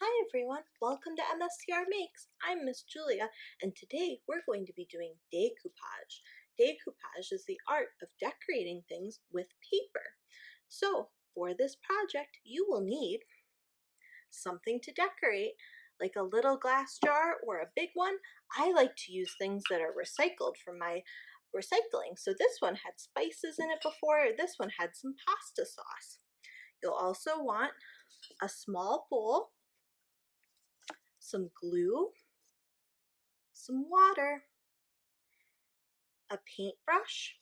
Hi everyone, welcome to MSCR Makes. I'm Miss Julia, and today we're going to be doing decoupage. Decoupage is the art of decorating things with paper. So, for this project, you will need something to decorate, like a little glass jar or a big one. I like to use things that are recycled from my recycling. So this one had spices in it before, this one had some pasta sauce. You'll also want a small bowl, some glue, some water, a paintbrush,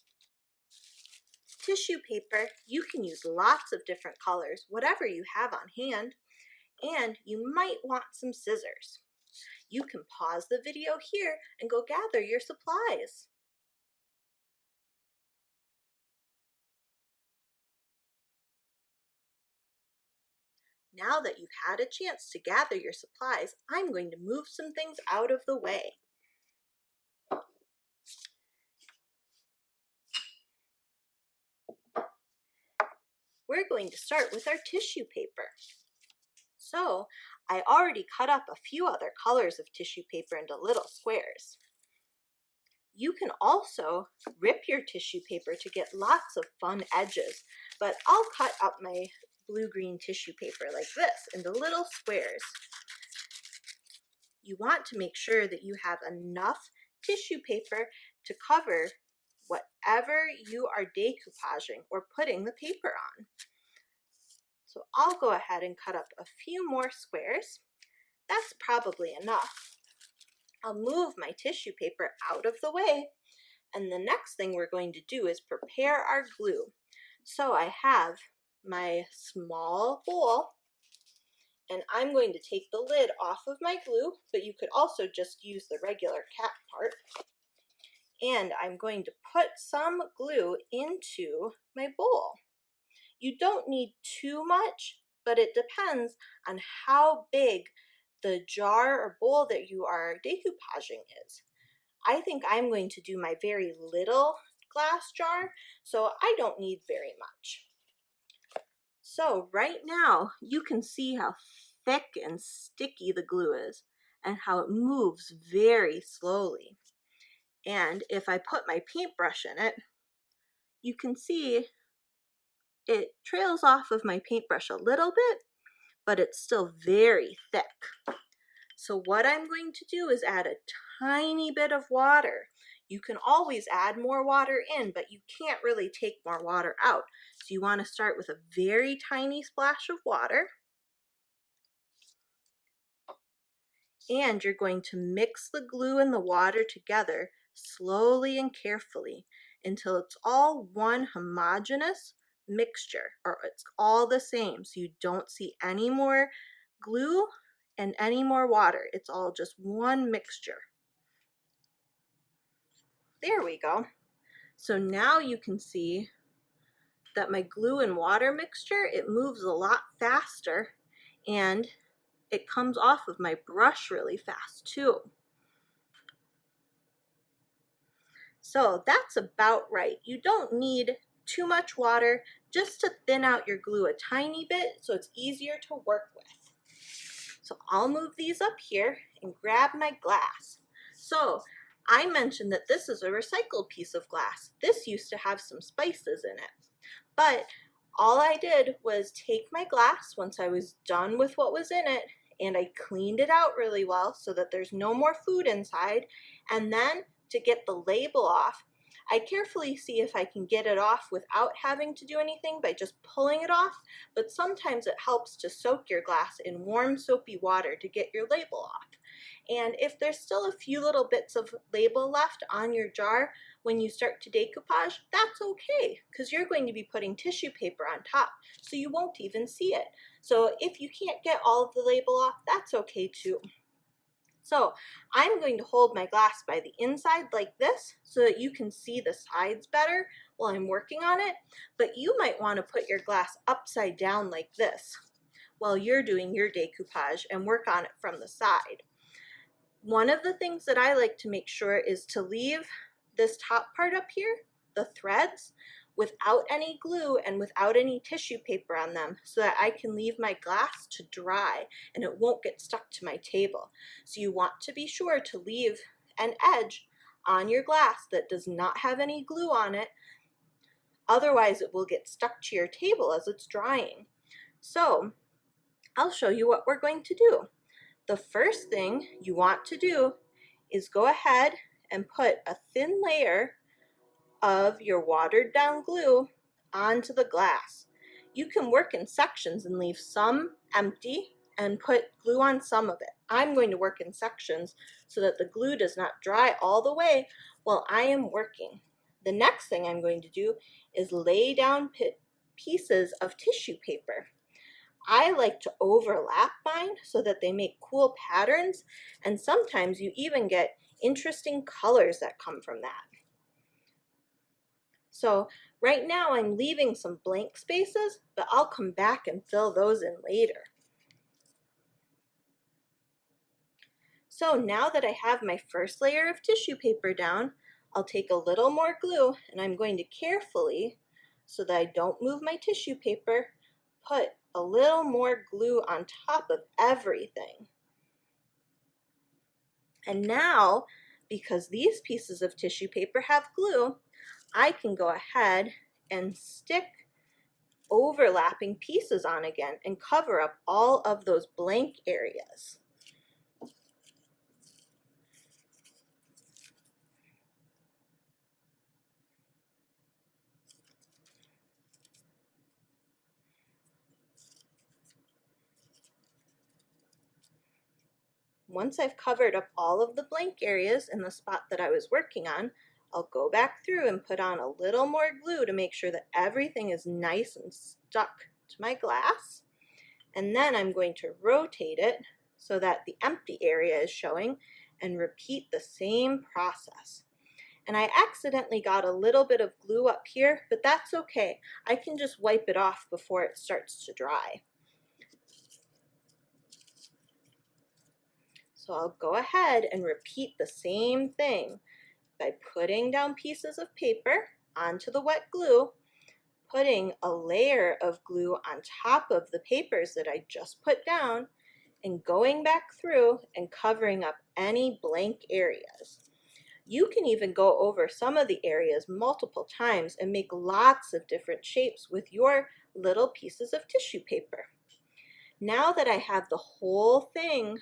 tissue paper. You can use lots of different colors, whatever you have on hand, and you might want some scissors. You can pause the video here and go gather your supplies. Now that you've had a chance to gather your supplies, I'm going to move some things out of the way. We're going to start with our tissue paper. So I already cut up a few other colors of tissue paper into little squares. You can also rip your tissue paper to get lots of fun edges, but I'll cut up my blue-green tissue paper like this into little squares. You want to make sure that you have enough tissue paper to cover whatever you are decoupaging or putting the paper on. So I'll go ahead and cut up a few more squares. That's probably enough. I'll move my tissue paper out of the way, and the next thing we're going to do is prepare our glue. So I have my small bowl, and I'm going to take the lid off of my glue, but you could also just use the regular cap part. And I'm going to put some glue into my bowl. You don't need too much, but it depends on how big the jar or bowl that you are decoupaging is. I think I'm going to do my very little glass jar, so I don't need very much. So right now you can see how thick and sticky the glue is and how it moves very slowly. And if I put my paintbrush in it, you can see it trails off of my paintbrush a little bit, but it's still very thick. So what I'm going to do is add a tiny bit of water. You can always add more water in, but you can't really take more water out. So you want to start with a very tiny splash of water. And you're going to mix the glue and the water together slowly and carefully until it's all one homogeneous mixture, or it's all the same, so you don't see any more glue and any more water. It's all just one mixture. There we go. So now you can see that my glue and water mixture, it moves a lot faster, and it comes off of my brush really fast too. So that's about right. You don't need too much water, just to thin out your glue a tiny bit so it's easier to work with. So I'll move these up here and grab my glass. So I mentioned that this is a recycled piece of glass. This used to have some spices in it, but all I did was take my glass once I was done with what was in it, and I cleaned it out really well so that there's no more food inside. And then to get the label off, I carefully see if I can get it off without having to do anything by just pulling it off, but sometimes it helps to soak your glass in warm soapy water to get your label off. And if there's still a few little bits of label left on your jar when you start to decoupage, that's okay, because you're going to be putting tissue paper on top, so you won't even see it. So if you can't get all of the label off, that's okay too. So I'm going to hold my glass by the inside like this so that you can see the sides better while I'm working on it, but you might want to put your glass upside down like this while you're doing your decoupage and work on it from the side. One of the things that I like to make sure is to leave this top part up here, the threads, without any glue and without any tissue paper on them so that I can leave my glass to dry and it won't get stuck to my table. So you want to be sure to leave an edge on your glass that does not have any glue on it. Otherwise, it will get stuck to your table as it's drying. So I'll show you what we're going to do. The first thing you want to do is go ahead and put a thin layer of your watered down glue onto the glass. You can work in sections and leave some empty and put glue on some of it. I'm going to work in sections so that the glue does not dry all the way while I am working. The next thing I'm going to do is lay down pieces of tissue paper. I like to overlap mine so that they make cool patterns, and sometimes you even get interesting colors that come from that. So right now I'm leaving some blank spaces, but I'll come back and fill those in later. So now that I have my first layer of tissue paper down, I'll take a little more glue and I'm going to carefully, so that I don't move my tissue paper, put a little more glue on top of everything. And now, because these pieces of tissue paper have glue, I can go ahead and stick overlapping pieces on again and cover up all of those blank areas. Once I've covered up all of the blank areas in the spot that I was working on, I'll go back through and put on a little more glue to make sure that everything is nice and stuck to my glass. And then I'm going to rotate it so that the empty area is showing and repeat the same process. And I accidentally got a little bit of glue up here, but that's okay. I can just wipe it off before it starts to dry. So I'll go ahead and repeat the same thing by putting down pieces of paper onto the wet glue, putting a layer of glue on top of the papers that I just put down, and going back through and covering up any blank areas. You can even go over some of the areas multiple times and make lots of different shapes with your little pieces of tissue paper. Now that I have the whole thing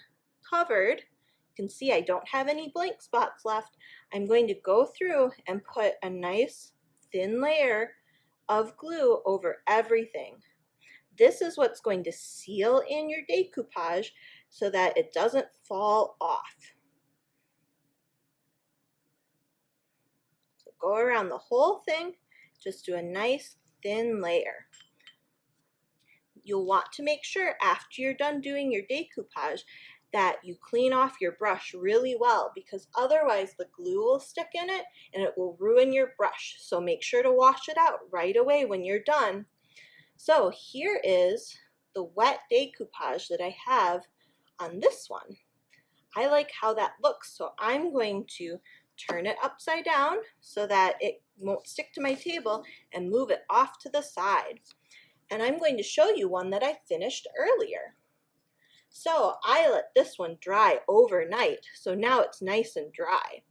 covered, you can see I don't have any blank spots left. I'm going to go through and put a nice thin layer of glue over everything. This is what's going to seal in your decoupage so that it doesn't fall off. So go around the whole thing, just do a nice thin layer. You'll want to make sure after you're done doing your decoupage that you clean off your brush really well, because otherwise the glue will stick in it and it will ruin your brush. So make sure to wash it out right away when you're done. So here is the wet decoupage that I have on this one. I like how that looks, so I'm going to turn it upside down so that it won't stick to my table and move it off to the side. And I'm going to show you one that I finished earlier. So I let this one dry overnight, so now it's nice and dry.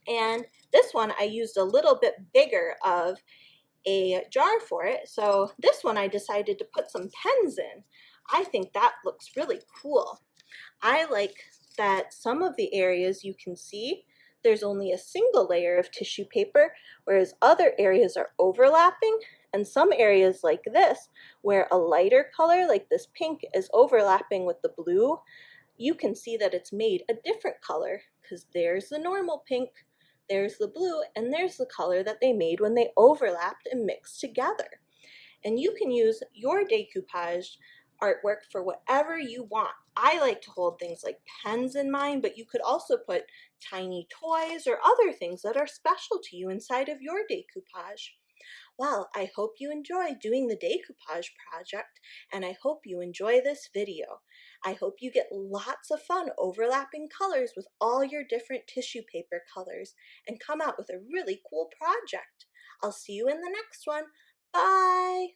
And this one I used a little bit bigger of a jar for it, so this one I decided to put some pens in. I think that looks really cool. I like that some of the areas you can see there's only a single layer of tissue paper, whereas other areas are overlapping, and some areas like this, where a lighter color like this pink is overlapping with the blue, you can see that it's made a different color, because there's the normal pink, there's the blue, and there's the color that they made when they overlapped and mixed together. And you can use your decoupage artwork for whatever you want. I like to hold things like pens in mine, but you could also put tiny toys or other things that are special to you inside of your decoupage. Well, I hope you enjoy doing the decoupage project, and I hope you enjoy this video. I hope you get lots of fun overlapping colors with all your different tissue paper colors and come out with a really cool project. I'll see you in the next one. Bye!